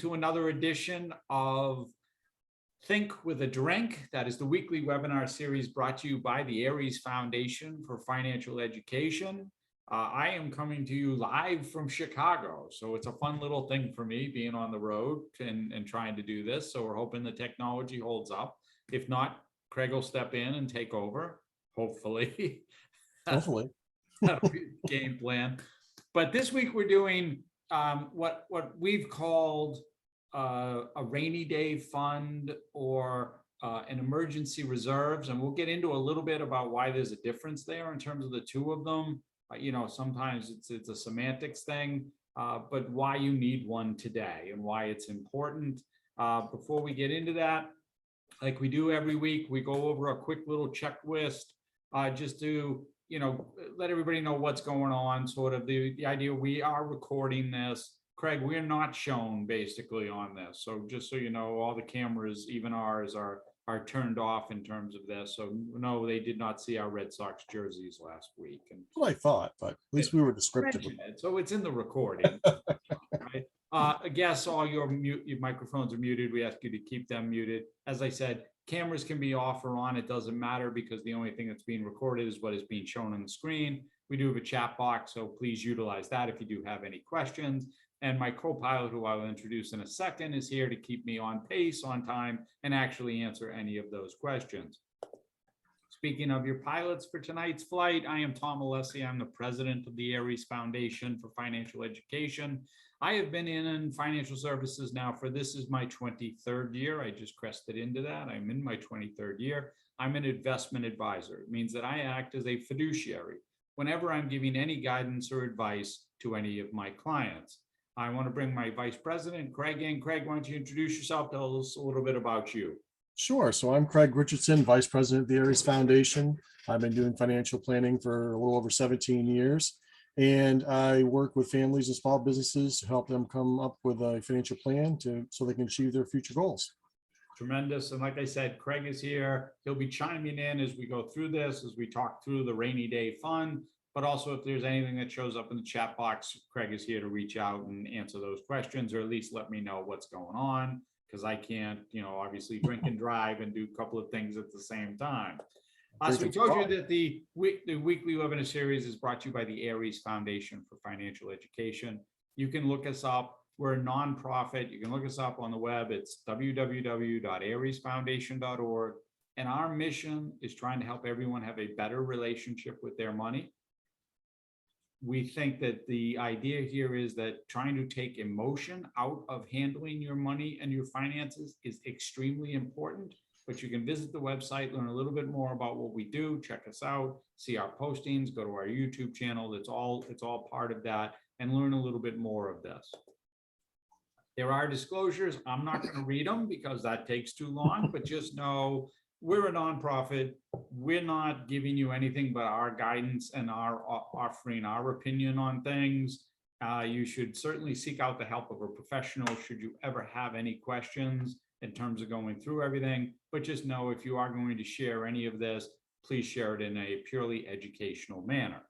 to another edition of Think with a Drink. That is the weekly webinar series brought to you by the ARIES Foundation for Financial Education. I am coming to you live from Chicago, so it's a fun little thing for me being on the road and trying to do this. So we're hoping the technology holds up. If not, Craig will step in and take over, hopefully. Hopefully. That'll be the game plan. But this week we're doing what we've called a rainy day fund or an emergency reserves, and we'll get into a little bit about why there's a difference there in terms of the two of them. You know, sometimes it's a semantics thing, but why you need one today and why it's important. Before we get into that, like we do every week, we go over a quick little checklist just to, you know, let everybody know what's going on. Sort of the idea, we are recording this. Craig, we're not shown basically on this. So just so you know, all the cameras, even ours, are turned off in terms of this. So no, they did not see our Red Sox jerseys last week. And Well, I thought, but at least we were descriptive. So it's in the recording. Right? I guess all your microphones are muted. We ask you to keep them muted. As I said, cameras can be off or on. It doesn't matter because the only thing that's being recorded is what is being shown on the screen. We do have a chat box, so please utilize that if you do have any questions. And my co-pilot, who I will introduce in a second, is here to keep me on pace, on time, and actually answer any of those questions. Speaking of your pilots for tonight's flight, I am Tom Alessi. I'm the president of the ARIES Foundation for Financial Education. I have been in financial services now for, this is my 23rd year. I just crested into that. I'm in my 23rd year. I'm an investment advisor. It means that I act as a fiduciary whenever I'm giving any guidance or advice to any of my clients. I want to bring my vice president, Craig, in. Craig, why don't you introduce yourself? Tell us a little bit about you. Sure. So I'm Craig Richardson, vice president of the ARIES Foundation. I've been doing financial planning for a little over 17 years. And I work with families and small businesses to help them come up with a financial plan so they can achieve their future goals. Tremendous. And like I said, Craig is here. He'll be chiming in as we go through this, as we talk through the rainy day fund. But also, if there's anything that shows up in the chat box, Craig is here to reach out and answer those questions, or at least let me know what's going on, because I can't, you know, obviously drink and drive and do a couple of things at the same time. So we told you that the weekly webinar series is brought to you by the ARIES Foundation for Financial Education. You can look us up. We're a nonprofit. You can look us up on the web. It's www.ariesfoundation.org. And our mission is trying to help everyone have a better relationship with their money. We think that the idea here is that trying to take emotion out of handling your money and your finances is extremely important. But you can visit the website, learn a little bit more about what we do, check us out, see our postings, go to our YouTube channel. It's all part of that, and learn a little bit more of this. There are disclosures. I'm not going to read them because that takes too long, but just know we're a nonprofit. We're not giving you anything but our guidance and our offering our opinion on things. You should certainly seek out the help of a professional should you ever have any questions in terms of going through everything. But just know if you are going to share any of this, please share it in a purely educational manner.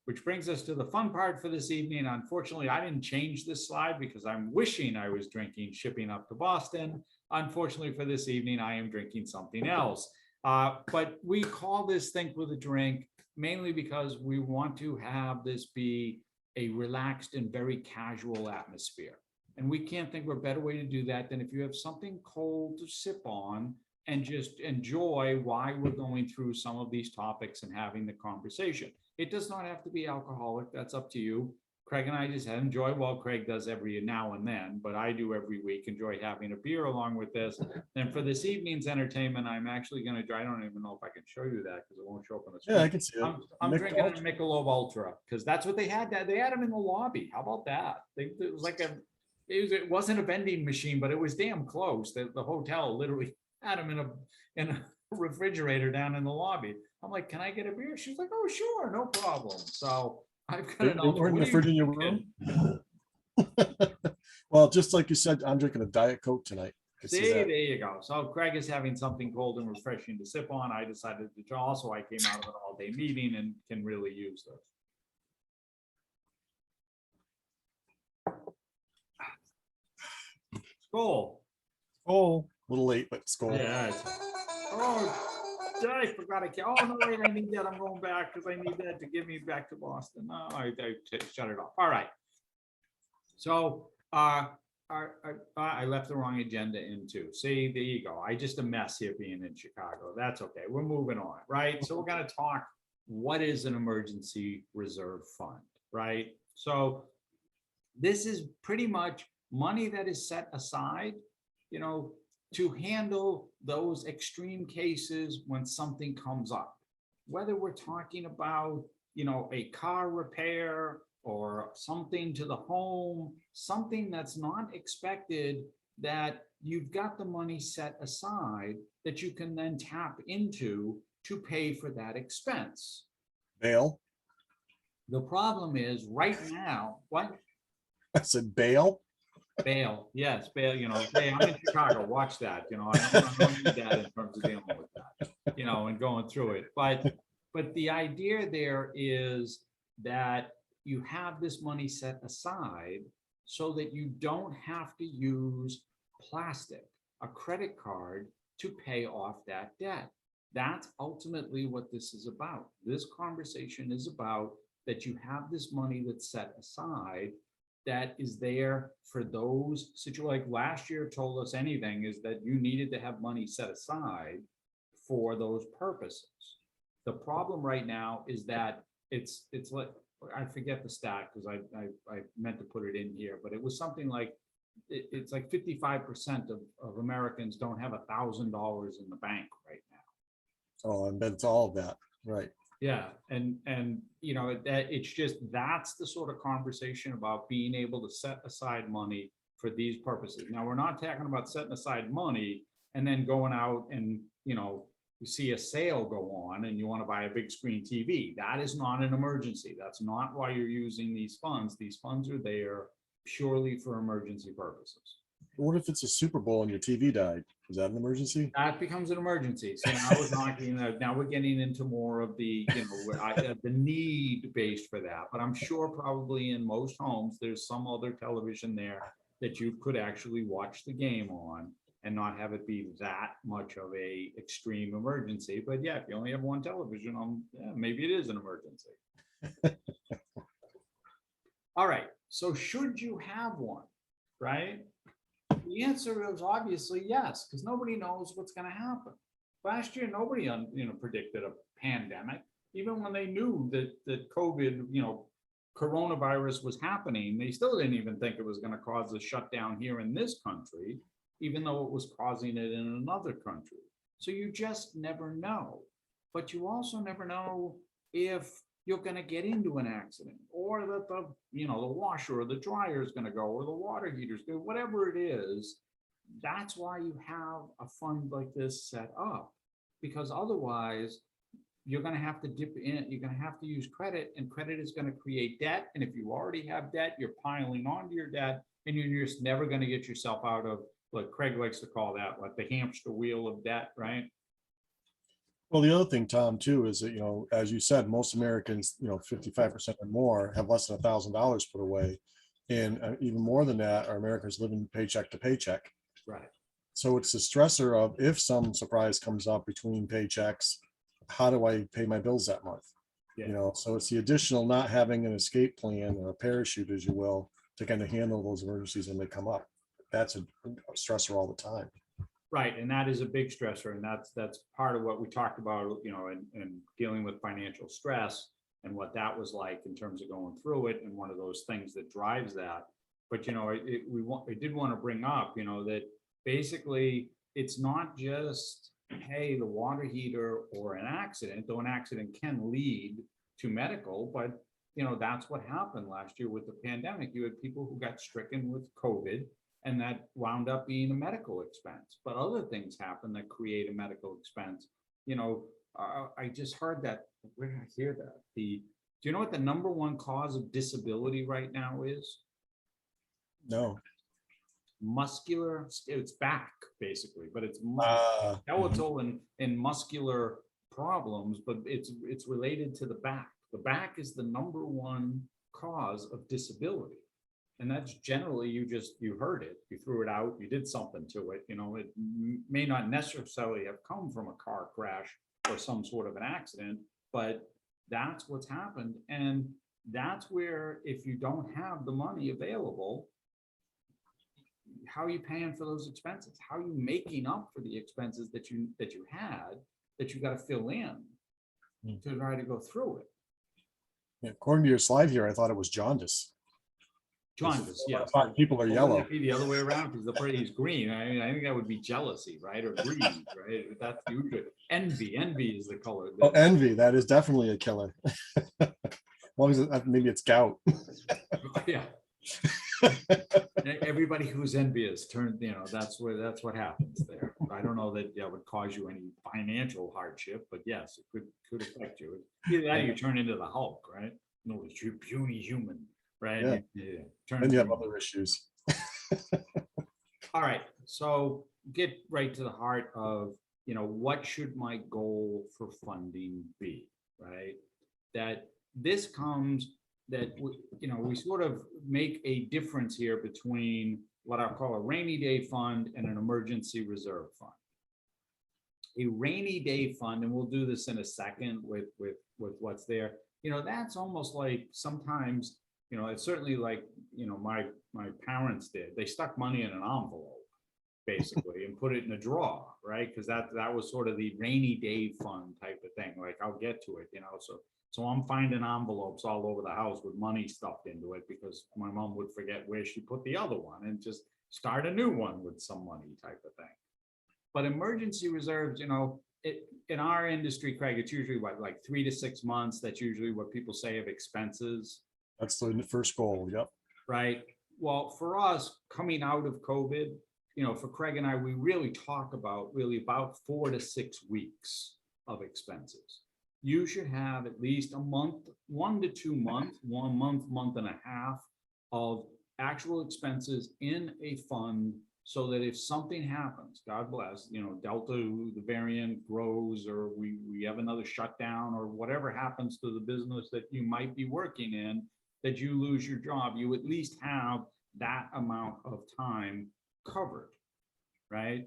Which brings us to the fun part for this evening. Unfortunately, I didn't change this slide because I'm wishing I was drinking shipping up to Boston. Unfortunately for this evening, I am drinking something else. But we call this Think with a Drink mainly because we want to have this be a relaxed and very casual atmosphere. And we can't think of a better way to do that than if you have something cold to sip on and just enjoy why we're going through some of these topics and having the conversation. It does not have to be alcoholic. That's up to you. Craig and I just enjoy, well, Craig does every now and then, but I do every week, enjoy having a beer along with this. And for this evening's entertainment, I'm actually going to, I don't even know if I can show you that because it won't show up on the screen. Yeah, I can see it. I'm drinking a Michelob Ultra because that's what they had. They had them in the lobby. How about that? It was like it wasn't a vending machine, but it was damn close. The hotel literally had them in a refrigerator down in the lobby. I'm like, can I get a beer? She's like, oh, sure, no problem. So I've got an Ultra. In the fridge in your room. Well, just like you said, I'm drinking a Diet Coke tonight. See, there you go. So Craig is having something cold and refreshing to sip on. I decided to also, I came out of an all-day meeting and can really use this. Cool. Oh, a little late, but it's cool. Yeah. Oh, I forgot oh, no, wait, I need that. I'm going back because I need that to get me back to Boston. No, I shut it off. All right. So, I left the wrong agenda in too. See, there you go. I just a mess here being in Chicago. That's okay. We're moving on, right? So we're going to talk, what is an emergency reserve fund, right? So this is pretty much money that is set aside, to handle those extreme cases when something comes up. Whether we're talking about, a car repair or something to the home, something that's not expected, that you've got the money set aside that you can then tap into to pay for that expense. Bail. The problem is right now, what? I said bail. Bail, yes, bail, hey, I'm in Chicago, watch that, I don't need that in terms of dealing with that, and going through it. But the idea there is that you have this money set aside so that you don't have to use plastic, a credit card, to pay off that debt. That's ultimately what this is about. This conversation is about that you have this money that's set aside that is there for those situations. Like last year told us anything is that you needed to have money set aside for those purposes. The problem right now is that it's like, I forget the stat because I meant to put it in here, but it was something like, it's like 55% of Americans don't have $1,000 in the bank right now. Oh, I bet it's all of that. Right. Yeah, and that it's just, that's the sort of conversation about being able to set aside money for these purposes. Now, we're not talking about setting aside money and then going out and, you see a sale go on and you want to buy a big screen TV. That is not an emergency. That's not why you're using these funds. These funds are there purely for emergency purposes. What if it's a Super Bowl and your TV died? Is that an emergency? That becomes an emergency. So now we're talking, now we're getting into more of the, the need based for that. But I'm sure probably in most homes, there's some other television there that you could actually watch the game on and not have it be that much of a extreme emergency. But yeah, if you only have one television, maybe it is an emergency. All right. So should you have one, right? The answer is obviously yes, because nobody knows what's going to happen. Last year, nobody predicted a pandemic. Even when they knew that COVID, coronavirus was happening, they still didn't even think it was going to cause a shutdown here in this country, even though it was causing it in another country. So you just never know. But you also never know if you're going to get into an accident, or that the washer or the dryer is going to go, or the water heater's go, whatever it is. That's why you have a fund like this set up, because otherwise you're going to have to dip in, you're going to have to use credit, and credit is going to create debt. And if you already have debt, you're piling onto your debt, and you're just never going to get yourself out of, what Craig likes to call that, like the hamster wheel of debt, right? Well, the other thing, Tom, too, is that, as you said, most Americans, 55% or more have less than $1,000 put away. And even more than that, are Americans living paycheck to paycheck. Right. So it's the stressor of, if some surprise comes up between paychecks, how do I pay my bills that month? Yeah. So it's the additional not having an escape plan or a parachute, as you will, to kind of handle those emergencies when they come up. That's a stressor all the time. Right, and that is a big stressor, and that's part of what we talked about, in dealing with financial stress and what that was like in terms of going through it, and one of those things that drives that. But I did want to bring up, that basically it's not just, hey, the water heater or an accident, though an accident can lead to medical, but that's what happened last year with the pandemic. You had people who got stricken with COVID, and that wound up being a medical expense. But other things happen that create a medical expense. I just heard that. Where did I hear that? Do you know what the number one cause of disability right now is? No. Muscular, it's back basically, but it's skeletal and muscular problems, but it's related to the back. The back is the number one cause of disability. And that's generally, you heard it, you threw it out, you did something to it, it may not necessarily have come from a car crash or some sort of an accident, but that's what's happened. And that's where, if you don't have the money available, how are you paying for those expenses? How are you making up for the expenses that you had, that you got to fill in to try to go through it? Yeah, according to your slide here, I thought it was jaundice. Jaundice, yes. People are Well, yellow. wouldn't it be the other way around, because the party is green? I mean, I think that would be jealousy, right? Or greed, right? That's usually envy. Envy is the color. Oh, envy. That is definitely a killer. As long as maybe it's gout. Yeah. Everybody who's envious that's what happens there. I don't know that would cause you any financial hardship, but yes, it could affect you. Either that or you turn into the Hulk, right? No, it's your puny human, right? Yeah. Turn And you have into- other issues. All right, so get right to the heart of, what should my goal for funding be, right? That this comes, that we sort of make a difference here between what I'll call a rainy day fund and an emergency reserve fund. A rainy day fund, and we'll do this in a second with what's there, that's almost like sometimes, it's certainly like, my parents did. They stuck money in an envelope, basically, and put it in a drawer, right? Because that was sort of the rainy day fund type of thing. Like, I'll get to it, so I'm finding envelopes all over the house with money stuffed into it because my mom would forget where she put the other one and just start a new one with some money type of thing. But emergency reserves, in our industry, Craig, it's usually like 3 to 6 months. That's usually what people say of expenses. That's the first goal. Yep. Right. Well, for us, coming out of COVID, for Craig and I, we really talk about 4 to 6 weeks of expenses. You should have at least a month, 1 to 2 months, 1 month, month and a half of actual expenses in a fund, so that if something happens, God bless, Delta, the variant grows, or we have another shutdown, or whatever happens to the business that you might be working in, that you lose your job, you at least have that amount of time covered, right?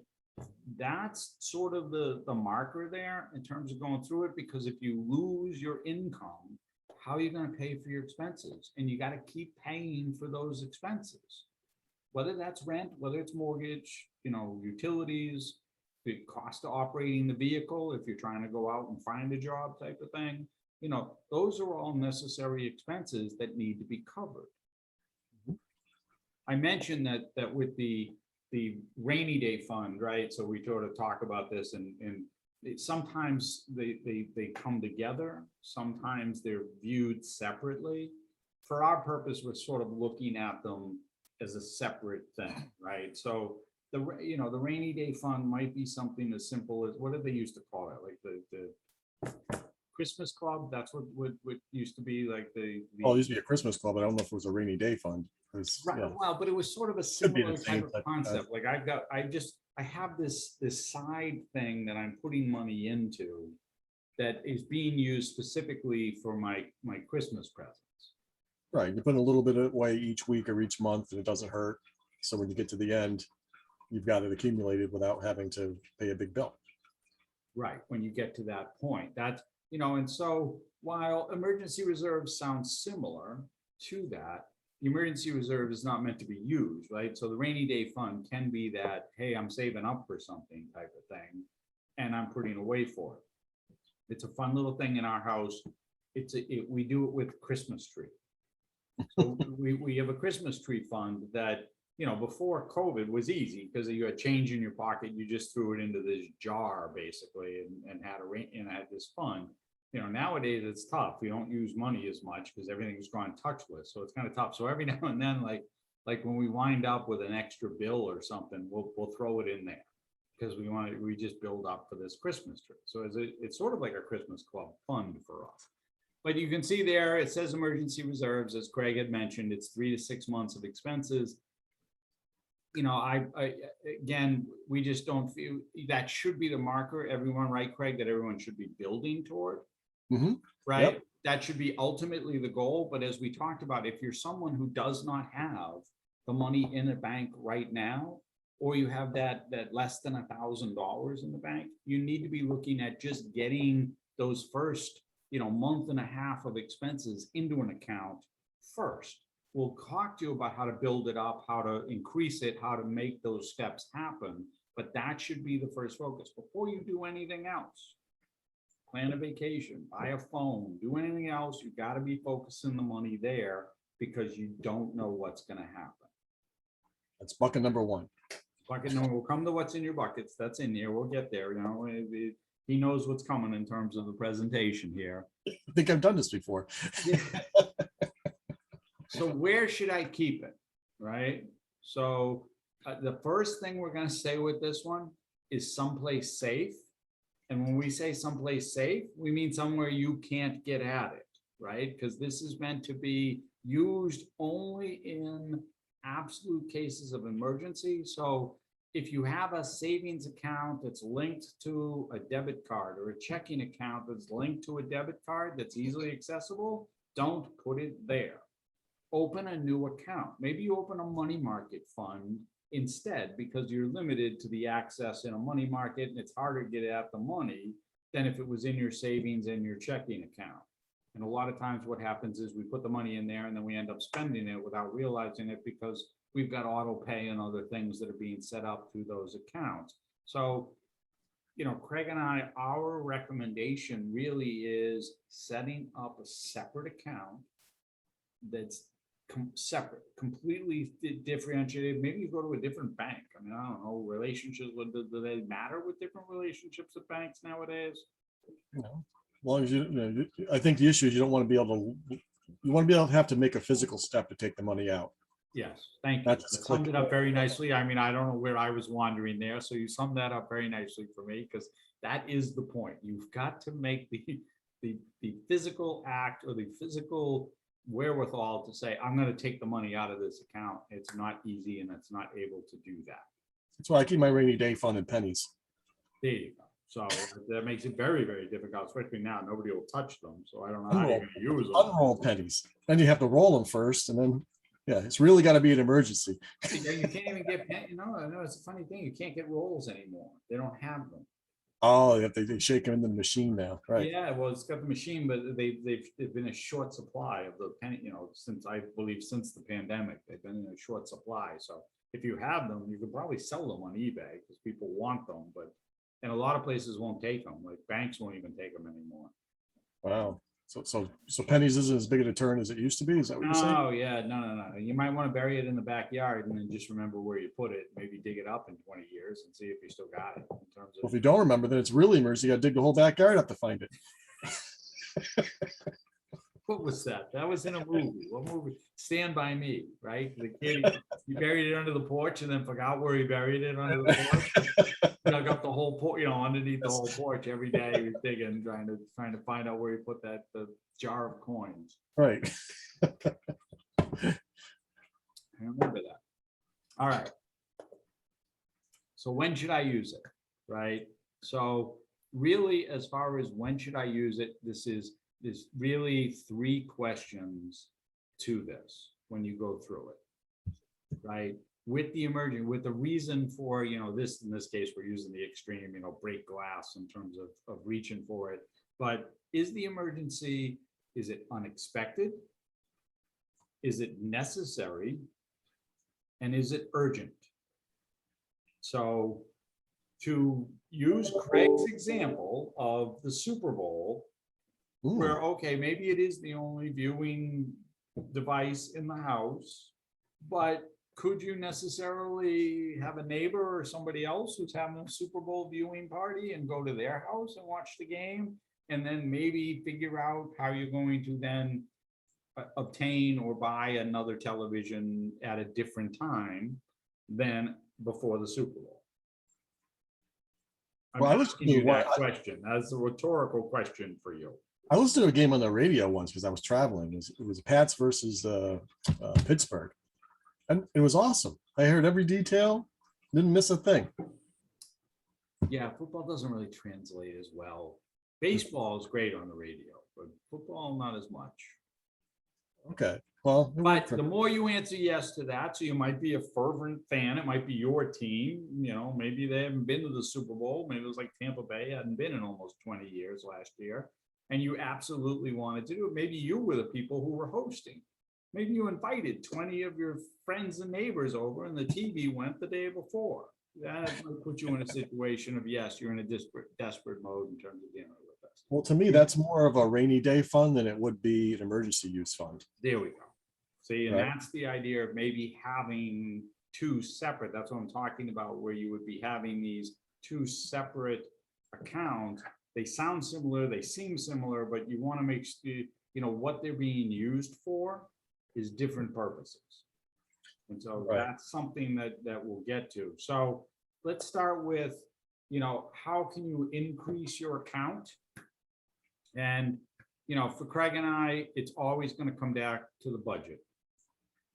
That's sort of the marker there in terms of going through it, because if you lose your income, how are you going to pay for your expenses? And you got to keep paying for those expenses, whether that's rent, whether it's mortgage, utilities, the cost of operating the vehicle, if you're trying to go out and find a job type of thing. Those are all necessary expenses that need to be covered. I mentioned that with the rainy day fund, right? So we sort of talk about this, and sometimes they come together. Sometimes they're viewed separately. For our purpose, we're sort of looking at them as a separate thing, right? So the rainy day fund might be something as simple as, what did they used to call it? Like the Christmas club. That's what used to be like the Well, it used to be a Christmas club, but I don't know if it was a rainy day fund. Right. Yeah. Well, but it was sort of a Could be the similar same type type of concept. Like I have this side thing that I'm putting money into that is being used specifically for my Christmas presents. Right. You put a little bit away each week or each month, and it doesn't hurt. So when you get to the end, you've got it accumulated without having to pay a big bill. Right. When you get to that point, that's, and so while emergency reserves sounds similar to that, the emergency reserve is not meant to be used, right? So the rainy day fund can be that, hey, I'm saving up for something type of thing, and I'm putting away for it. It's a fun little thing in our house. We do it with Christmas tree. So we have a Christmas tree fund that, before COVID was easy because you had change in your pocket. You just threw it into this jar basically and had this fund. Nowadays it's tough. We don't use money as much because everything's gone touchless. So it's kind of tough. So every now and then, like when we wind up with an extra bill or something, we'll throw it in there because we just build up for this Christmas tree. So it's sort of like a Christmas club fund for us. But you can see there, it says emergency reserves, as Craig had mentioned, it's 3 to 6 months of expenses. Again, we just don't feel that should be the marker, everyone, right, Craig, that everyone should be building toward. Mm-hmm. Right. Yep. that should be ultimately the goal. But as we talked about, if you're someone who does not have the money in a bank right now, or you have that less than $1,000 in the bank, you need to be looking at just getting those first, month and a half of expenses into an account first. We'll talk to you about how to build it up, how to increase it, how to make those steps happen. But that should be the first focus before you do anything else. Plan a vacation, buy a phone, do anything else. You got to be focusing the money there because you don't know what's going to happen. That's bucket number one. Bucket number, we'll come to what's in your buckets. That's in there. We'll get there. He knows what's coming in terms of the presentation here. I think I've done this before. Yeah. So where should I keep it? Right. So the first thing we're going to say with this one is someplace safe. And when we say someplace safe, we mean somewhere you can't get at it, right? Because this is meant to be used only in absolute cases of emergency. So if you have a savings account that's linked to a debit card or a checking account that's linked to a debit card that's easily accessible, don't put it there. Open a new account. Maybe you open a money market fund instead because you're limited to the access in a money market and it's harder to get at the money than if it was in your savings and your checking account. And a lot of times what happens is we put the money in there and then we end up spending it without realizing it because we've got auto pay and other things that are being set up through those accounts. So, Craig and I, our recommendation really is setting up a separate account that's separate, completely differentiated. Maybe you go to a different bank. I mean, I don't know, relationships, do they matter with different relationships with banks nowadays? No. As long as I think the issue is you don't want to be able to have to make a physical step to take the money out. Yes, thank you. That That summed it up very nicely. I mean, I don't know where I was wandering there. So you summed that up very nicely for me because that is the point. You've got to make the physical act or the physical wherewithal to say, I'm going to take the money out of this account. It's not easy and it's not able to do that. That's why I keep my rainy day fund in pennies. There you go. So that makes it very, very difficult, especially now. Nobody will touch them. So I don't know how you're going to use them. Unroll pennies. Then you have to roll them first. And then, yeah, it's really got to be an emergency. You can't even get, no, it's a funny thing. You can't get rolls anymore. They don't have them. Oh, they shake them in the machine now, right? Yeah, well, it's got the machine, but they've been a short supply of the penny, since I believe since the pandemic, they've been in a short supply. So if you have them, you could probably sell them on eBay because people want them, and a lot of places won't take them. Like banks won't even take them anymore. Wow. So pennies isn't as big a deterrent as it used to be. Is that what you're saying? Oh yeah, no. You might want to bury it in the backyard and then just remember where you put it. Maybe dig it up in 20 years and see if you still got it. In terms of, Well, if you don't remember, then it's really emergency. You got to dig the whole backyard up to find it. what was that? That was in a movie. What movie? Stand By Me, right? The kid, he buried it under the porch and then forgot where he buried it under the porch. Dug up the whole porch, underneath the whole porch every day. He was digging, trying to find out where he put the jar of coins. Right. I remember that. All right. So when should I use it? Right. So really, as far as when should I use it, there's really 3 questions to this when you go through it. Right. With the reason for, this, in this case, we're using the extreme, break glass in terms of reaching for it. But is the emergency, is it unexpected? Is it necessary? And is it urgent? So to use Craig's example of the Super Bowl, where, okay, maybe it is the only viewing device in the house, but could you necessarily have a neighbor or somebody else who's having a Super Bowl viewing party and go to their house and watch the game and then maybe figure out how you're going to then obtain or buy another television at a different time than before the Super Bowl? Well, I was asking you that question. That's a rhetorical question for you. I listened to a game on the radio once because I was traveling. It was Pats versus Pittsburgh. And it was awesome. I heard every detail, didn't miss a thing. Yeah, football doesn't really translate as well. Baseball is great on the radio, but football, not as much. Okay, well. it worked But for- the more you answer yes to that, so you might be a fervent fan, it might be your team, maybe they haven't been to the Super Bowl, maybe it was like Tampa Bay hadn't been in almost 20 years last year, and you absolutely wanted to do it. Maybe you were the people who were hosting. Maybe you invited 20 of your friends and neighbors over and the TV went the day before. That might put you in a situation of, yes, you're in a desperate mode in terms of dealing with this. Well, to me, that's more of a rainy day fund than it would be an emergency use fund. There we go. See, and Right. that's the idea of maybe having two separate, that's what I'm talking about, where you would be having these two separate accounts. They sound similar, they seem similar, but you want to make, what they're being used for is different purposes. And so Right. that's something that we'll get to. So let's start with, how can you increase your account? And, for Craig and I, it's always going to come back to the budget.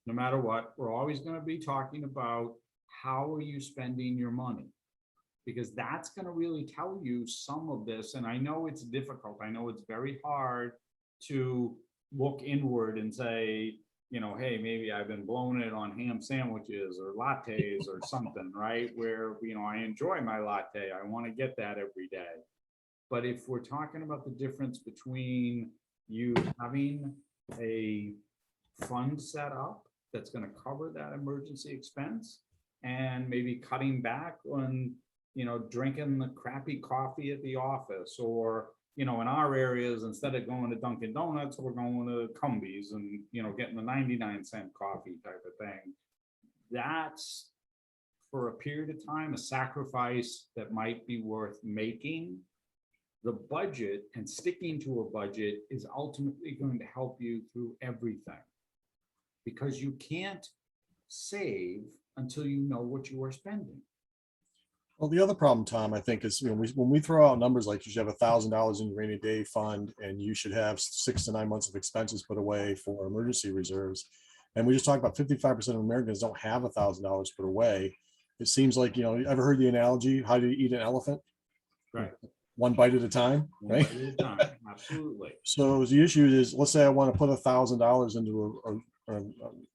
No matter what, we're always going to be talking about how are you spending your money? Because that's going to really tell you some of this. And I know it's difficult. I know it's very hard to look inward and say, hey, maybe I've been blowing it on ham sandwiches or lattes or something, right? Where, I enjoy my latte. I want to get that every day. But if we're talking about the difference between you having a fund set up that's going to cover that emergency expense and maybe cutting back on, drinking the crappy coffee at the office, or, in our areas, instead of going to Dunkin' Donuts, we're going to Cumbies and, getting the 99-cent coffee type of thing. That's, for a period of time, a sacrifice that might be worth making. The budget and sticking to a budget is ultimately going to help you through everything, because you can't save until you know what you are spending. Well, the other problem, Tom, I think is, when we throw out numbers like you should have $1,000 in your rainy day fund and you should have 6 to 9 months of expenses put away for emergency reserves. And we just talked about 55% of Americans don't have $1,000 put away. It seems like, you ever heard the analogy, how do you eat an elephant? Right. One bite at a time, One right? bite at a time. Absolutely. So the issue is, let's say I want to put $1,000 into a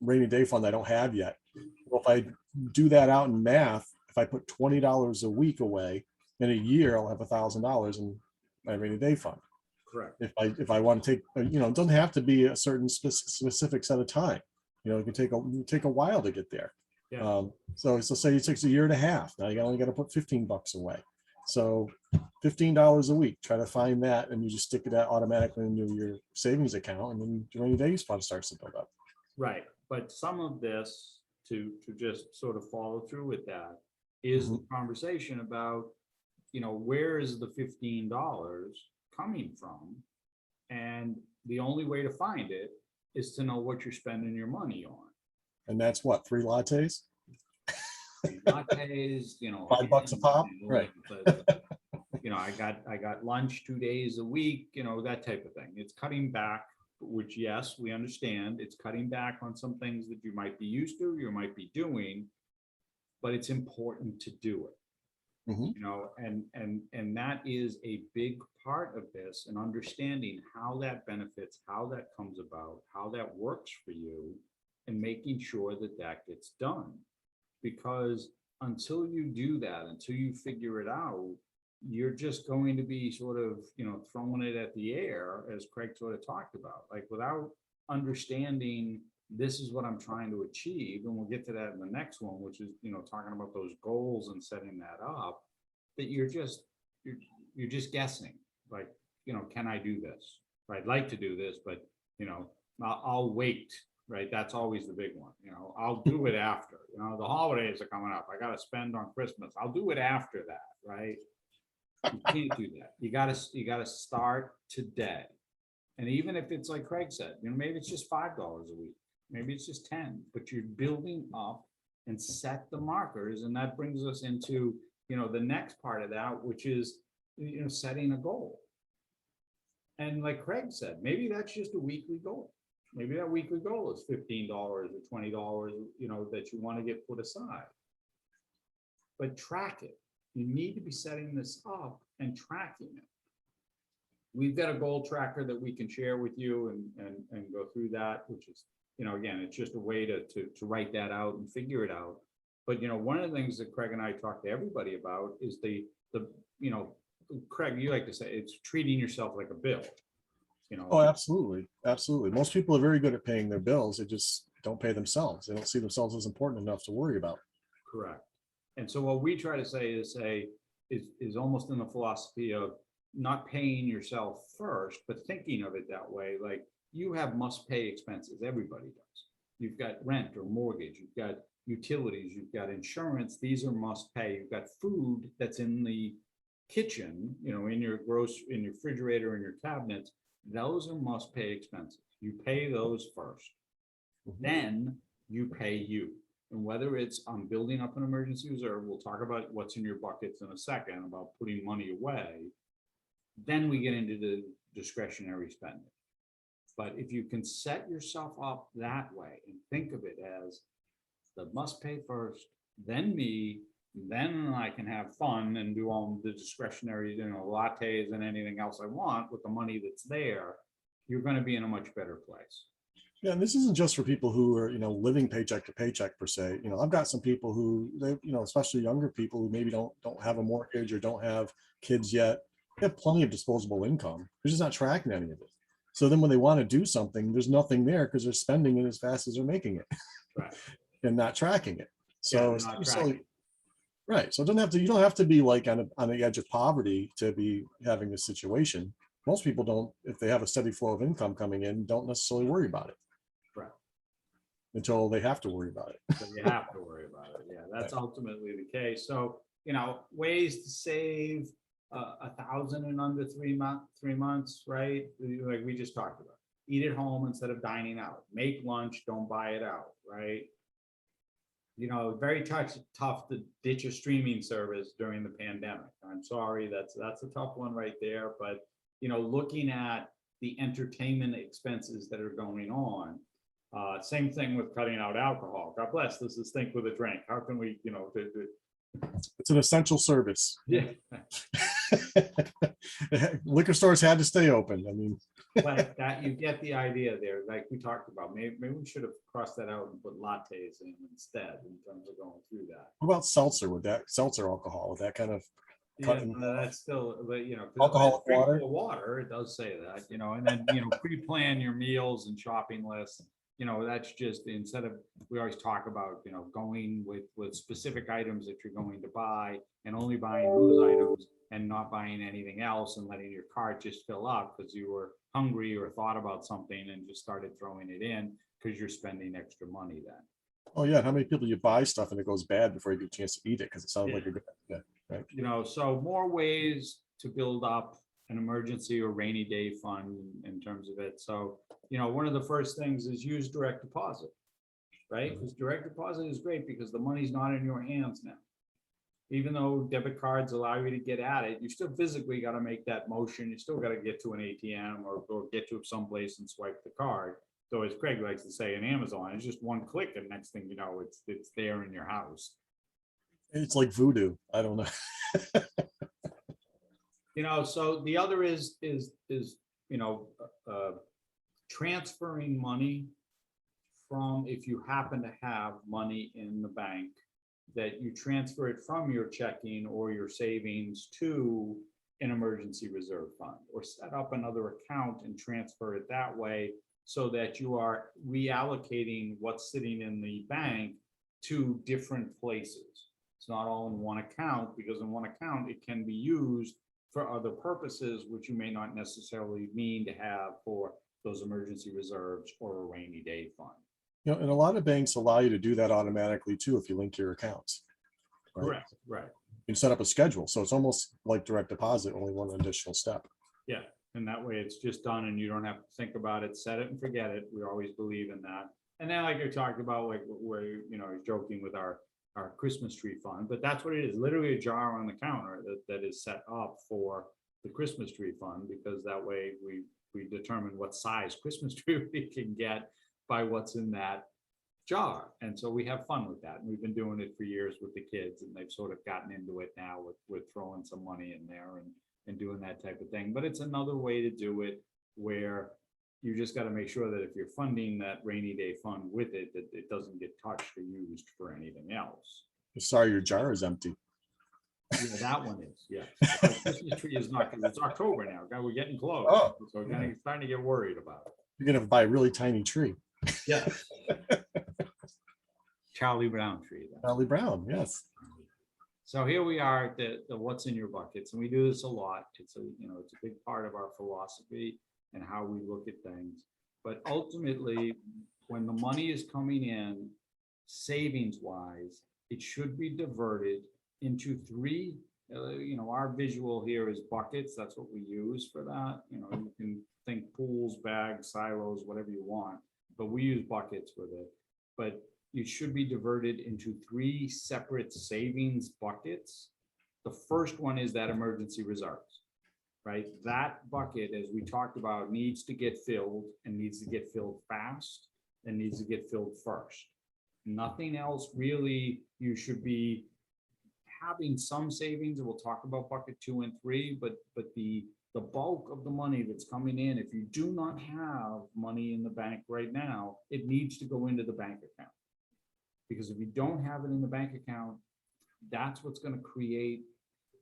rainy day fund I don't have yet. Well, if I do that out in math, if I put $20 a week away in a year, I'll have $1,000 in my rainy day fund. Correct. If I want to take, it doesn't have to be a certain specific set of time. It can take a while to get there. Yeah. So say it takes a year and a half. Now you only got to put $15 away. So $15 a week, try to find that, and you just stick it out automatically into your savings account, and then your rainy day fund starts to build up. Right. But some of this, to just sort of follow through with that, is the conversation about, where is the $15 coming from? And the only way to find it is to know what you're spending your money on. And that's what, 3 lattes? Lattes, $5 a pop, right? I got lunch 2 days a week, that type of thing. It's cutting back, which, yes, we understand. It's cutting back on some things that you might be used to, you might be doing, but it's important to do it. And that is a big part of this, and understanding how that benefits, how that comes about, how that works for you, and making sure that that gets done. Because until you do that, until you figure it out, you're just going to be sort of, throwing it at the air, as Craig sort of talked about, like without understanding this is what I'm trying to achieve. And we'll get to that in the next one, which is, talking about those goals and setting that up, that you're just guessing, like, can I do this? I'd like to do this, but, I'll wait. Right. That's always the big one. I'll do it after, the holidays are coming up. I got to spend on Christmas. I'll do it after that. Right. You can't do that. You gotta start today. And even if it's like Craig said, maybe it's just $5 a week, maybe it's just 10, but you're building up and set the markers. And that brings us into, the next part of that, which is, setting a goal. And like Craig said, maybe that's just a weekly goal. Maybe that weekly goal is $15 or $20, that you want to get put aside. But track it. You need to be setting this up and tracking it. we've got a goal tracker that we can share with you and go through that, which is, again, it's just a way to write that out and figure it out. But, one of the things that Craig and I talk to everybody about is the, Craig, you like to say, it's treating yourself like a bill. Oh, absolutely. Absolutely. Most people are very good at paying their bills. They just don't pay themselves. They don't see themselves as important enough to worry about. Correct. And so what we try to say is almost in the philosophy of not paying yourself first, but thinking of it that way. Like, you have must pay expenses. Everybody does. You've got rent or mortgage. You've got utilities. You've got insurance. These are must pay. You've got food that's in the kitchen, in your refrigerator and your cabinets. Those are must pay expenses. You pay those first. Then you pay you. And whether it's on building up an emergency reserve, we'll talk about what's in your buckets in a second about putting money away. Then we get into the discretionary spending. But if you can set yourself up that way and think of it as the must pay first, then me, then I can have fun and do all the discretionary, lattes and anything else I want with the money that's there, you're going to be in a much better place. Yeah, and this isn't just for people who are, living paycheck to paycheck per se. I've got some people who they, especially younger people who maybe don't have a mortgage or don't have kids yet. They have plenty of disposable income. They're just not tracking any of it. So then when they want to do something, there's nothing there because they're spending it as fast as they're making it. Right. And not tracking it. So, right. So you don't have to be like on the edge of poverty to be having this situation. Most people don't, if they have a steady flow of income coming in, don't necessarily worry about it. Right. Until they have to worry about it. So you have to worry about it. Yeah, that's right. Ultimately the case. So, ways to save 1,000 in under 3 months, right? Like we just talked about. Eat at home instead of dining out. Make lunch, don't buy it out, right? Very tough to ditch a streaming service during the pandemic. I'm sorry, that's a tough one right there. But, looking at the entertainment expenses that are going on, same thing with cutting out alcohol. God bless, this is Think with a Drink. How can we, it's an essential service. Yeah. Liquor stores had to stay open. I mean, like that, you get the idea there. Like we talked about, maybe we should have crossed that out and put lattes in instead in terms of going through that. What about seltzer seltzer alcohol with that kind of cutting? Yeah, that's still, alcoholic water. It does say that, and then, pre-plan your meals and shopping lists. That's just instead of, we always talk about, going with specific items that you're going to buy and only buying those items and not buying anything else and letting your cart just fill up because you were hungry or thought about something and just started throwing it in because you're spending extra money then. Oh yeah. How many people you buy stuff and it goes bad before you get a chance to eat it because it sounds like a good idea, right? So more ways to build up an emergency or rainy day fund in terms of it. So, one of the first things is use direct deposit, right? Because direct deposit is great because the money's not in your hands now. Even though debit cards allow you to get at it, you still physically got to make that motion. You still got to get to an ATM or get to someplace and swipe the card. So as Craig likes to say in Amazon, it's just one click and next thing you know, it's there in your house. It's like voodoo. I don't know. So the other is transferring money from, if you happen to have money in the bank, that you transfer it from your checking or your savings to an emergency reserve fund, or set up another account and transfer it that way so that you are reallocating what's sitting in the bank to different places. It's not all in one account, because in one account it can be used for other purposes, which you may not necessarily mean to have for those emergency reserves or a rainy day fund. And a lot of banks allow you to do that automatically too if you link your accounts. Right? Correct. Right. You can set up a schedule, so it's almost like direct deposit, only one additional step. Yeah, and that way it's just done, and you don't have to think about it. Set it and forget it. We always believe in that. And then, like you talked about, like where joking with our Christmas tree fund, but that's what it is. Literally a jar on the counter that is set up for the Christmas tree fund, because that way we determine what size Christmas tree we can get by what's in that jar. And so we have fun with that. And we've been doing it for years with the kids, and they've sort of gotten into it now with throwing some money in there. and doing that type of thing. But it's another way to do it where you just got to make sure that if you're funding that rainy day fund with it, that it doesn't get touched or used for anything else. Sorry, your jar is empty. Yeah, that one is, yeah. The Christmas tree is not, because it's October now. God, we're getting close. Oh, So we're starting to get worried about it. You're gonna buy a really tiny tree. Yeah. Charlie Brown tree. Charlie Brown, yes. So here we are at the what's in your buckets, and we do this a lot. It's a, it's a big part of our philosophy and how we look at things. But ultimately, when the money is coming in, savings wise, it should be diverted into three. Our visual here is buckets. That's what we use for that. You can think pools, bags, silos, whatever you want, but we use buckets with it. But it should be diverted into three separate savings buckets. The first one is that emergency reserves, right? That bucket, as we talked about, needs to get filled, and needs to get filled fast, and needs to get filled first. Nothing else really. You should be having some savings, and we'll talk about bucket 2 and 3, but the bulk of the money that's coming in, if you do not have money in the bank right now, it needs to go into the bank account. Because if you don't have it in the bank account, that's what's going to create,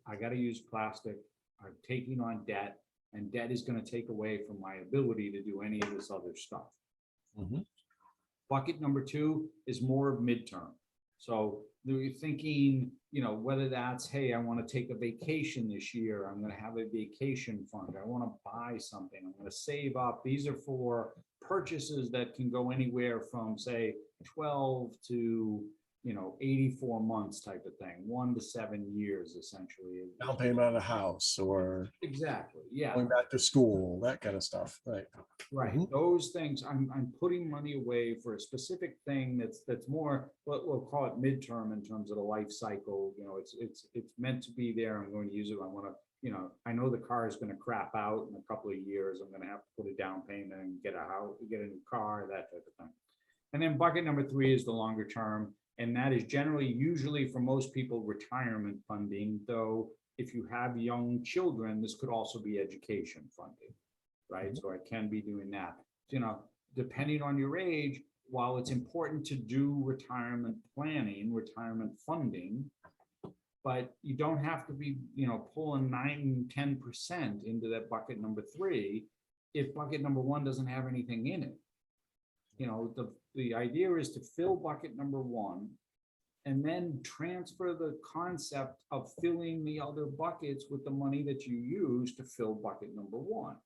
I got to use plastic, I'm taking on debt, and debt is going to take away from my ability to do any of this other stuff. Mhm. Bucket number 2 is more of midterm. So you're thinking, whether that's, hey, I want to take a vacation this year. I'm going to have a vacation fund. I want to buy something. I'm going to save up. These are for purchases that can go anywhere from, say, 12 to 84 months type of thing, 1 to 7 years essentially. Down payment on a house, or Exactly. Yeah. going back to school, that kind of stuff. Right. Right. Mhm. Those things, I'm putting money away for a specific thing that's more, we'll call it midterm in terms of the life cycle. It's meant to be there. I'm going to use it. I want to, I know the car is going to crap out in a couple of years. I'm going to have to put a down payment and get a house, get a new car, that type of thing. And then bucket number 3 is the longer term. And that is usually for most people, retirement funding, though if you have young children, this could also be education funding, right? Mhm. So I can be doing that. Depending on your age, while it's important to do retirement planning, retirement funding, but you don't have to be, pulling 9, 10% into that bucket number 3 if bucket number 1 doesn't have anything in it. The idea is to fill bucket number 1 and then transfer the concept of filling the other buckets with the money that you use to fill bucket number 1.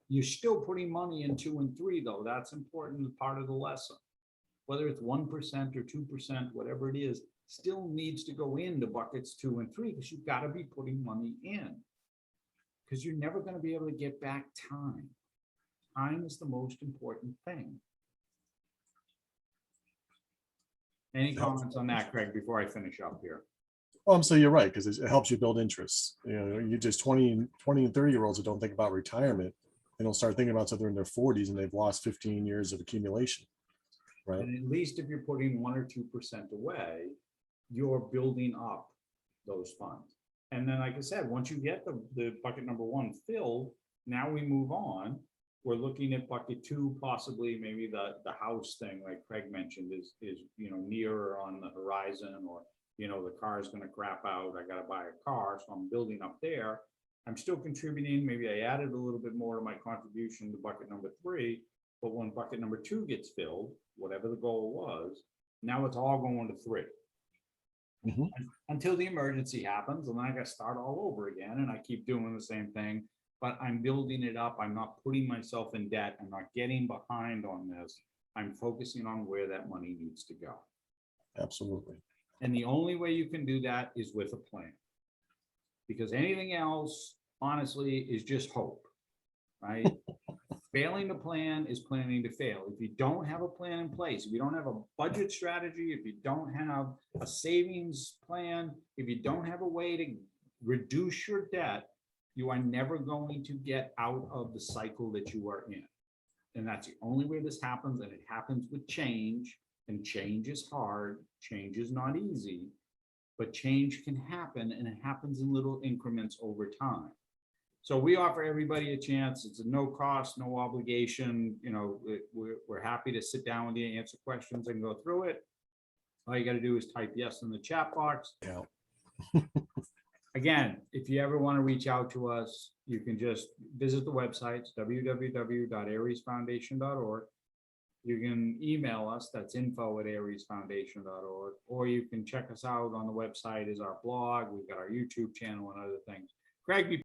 You're still putting money in 2 and 3, though. That's important part of the lesson. Whether it's 1% or 2%, whatever it is, still needs to go into buckets 2 and 3, because you've got to be putting money in, because you're never going to be able to get back time. Time is the most important thing. Any comments on that, Craig, before I finish up here? So you're right, because it helps you build interest. You just 20 and 30-year-olds that don't think about retirement, they don't start thinking about something in their 40s and they've lost 15 years of accumulation, right? And at least if you're putting 1 or 2% away, you're building up those funds. And then, like I said, once you get the bucket number 1 filled, now we move on. We're looking at bucket 2, possibly maybe the house thing, like Craig mentioned, is nearer on the horizon, or the car is going to crap out. I got to buy a car, so I'm building up there. I'm still contributing. Maybe I added a little bit more to my contribution to bucket number 3, but when bucket number 2 gets filled, whatever the goal was, now it's all going to 3. Mhm. Until the emergency happens, and then I got to start all over again, and I keep doing the same thing. But I'm building it up. I'm not putting myself in debt. I'm not getting behind on this. I'm focusing on where that money needs to go. Absolutely. And the only way you can do that is with a plan. Because anything else, honestly, is just hope, right? Failing to plan is planning to fail. If you don't have a plan in place, if you don't have a budget strategy, if you don't have a savings plan, if you don't have a way to reduce your debt, you are never going to get out of the cycle that you are in. And that's the only way this happens. And it happens with change, and change is hard. Change is not easy. but change can happen, and it happens in little increments over time. So we offer everybody a chance. It's a no cost, no obligation. You know, we're happy to sit down with you, answer questions, and go through it. All you got to do is type yes in the chat box. Yeah. Again, if you ever want to reach out to us, you can just visit the website, www.ariesfoundation.org. You can email us, that's info@ariesfoundation.org, or you can check us out on the website is our blog. We've got our YouTube channel and other things. Craig,